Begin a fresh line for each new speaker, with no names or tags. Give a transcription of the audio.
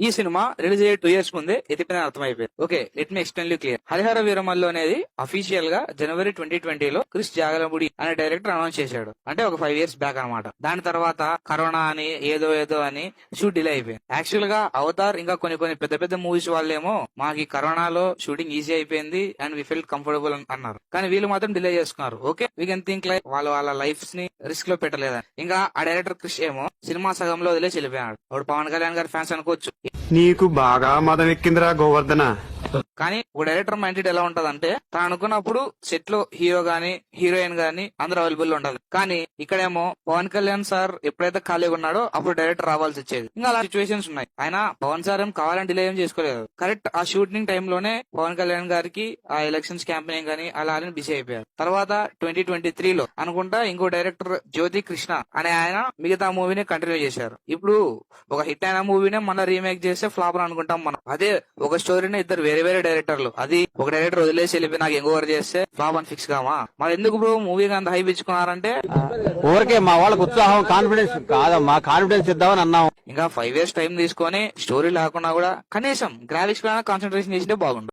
ఈ cinema release అయ్యే 2 years ముందే ఎత్తిపోయిన అర్థమైపోయింది. Okay, let me explain clear. Harihara Veeramallu అనేది అఫీషియల్ గా జనవరి 2020లో క్రిష్ జాగలముడి అనే డైరెక్టర్ అనౌన్స్ చేశాడు. అంటే ఒక 5 years బ్యాక్ అనమాట. దాని తర్వాత కరోనా అని ఏదో అని షూట్ డిలే అయిపోయింది. యాక్చువల్ గా అవతార్ ఇంకా కొన్ని పెద్ద పెద్ద మూవీస్ వాళ్ళేమో మాకు ఈ కరోనాలో షూటింగ్ ఈజీ అయిపోయింది అండ్ వి ఫెల్ట్ కంఫర్టబుల్ అన్నారు. కానీ వీళ్ళు మాత్రం డిలే చేసుకున్నారు. Okay, we can think like వాళ్ళ లైఫ్స్ ని రిస్క్ లో పెట్టలేదని. ఇంకా ఆ డైరెక్టర్ క్రిష్ ఏమో సినిమా సగంలో వదిలేసి వెళ్ళిపోయాడు. వాడు పవన్ కళ్యాణ్ గారి ఫ్యాన్స్ అనుకోవచ్చు.
నీకు బాగా మదం ఎక్కిందిరా గోవర్ధన.
కానీ ఒక డైరెక్టర్ మైండ్ సెట్ ఎలా ఉంటదంటే తను అనుకున్నప్పుడు సెట్ లో హీరో గానీ హీరోయిన్ గానీ అందరూ అవైలబుల్ ఉంటది. కానీ ఇక్కడేమో పవన్ కళ్యాణ్ సార్ ఎప్పుడైతే ఖాళీగా ఉన్నాడో అప్పుడు డైరెక్టర్ రావాల్సి వచ్చేది. ఇంకా అలా సిచ్యువేషన్స్ ఉన్నాయి. ఆయన పవన్ సార్ ఏం కావాలని డిలే ఏం చేసుకోలేదు. కరెక్ట్ ఆ షూటింగ్ టైమ్ లోనే పవన్ కళ్యాణ్ గారికి ఆ ఎలక్షన్స్ క్యాంపెయినింగ్ గానీ అలా బిజీ అయిపోయారు. తర్వాత 2023లో అనుకుంటా ఇంకో డైరెక్టర్ జ్యోతి కృష్ణ అనే ఆయన మిగతా మూవీని కంటిన్యూ చేశారు. ఇప్పుడు ఒక హిట్ అయిన మూవీనే మళ్ళీ రీమేక్ చేస్తే ఫ్లాప్ అని అనుకుంటాం మనం. అదే ఒక స్టోరీని ఇద్దరు వేరే డైరెక్టర్లు, అది ఒక డైరెక్టర్ వదిలేసి వెళ్ళిపోయి నాకు ఇంకోవర్ చేస్తే ఫ్లాప్ అని ఫిక్స్ కామా? మరి ఎందుకు బ్రో మూవీగా అంత హైప్ ఇచ్చుకున్నారంటే
ఊరికే మా వాళ్ళకి ఉత్సాహం కాన్ఫిడెన్స్ కాదమ్మా, కాన్ఫిడెన్స్ ఇద్దామని అన్నాం.
ఇంకా 5 years టైం తీసుకొని స్టోరీ లేకుండా కూడా కనీసం గ్రాఫిక్స్ పైన కాన్సన్ట్రేషన్ చేస్తే బాగుండు.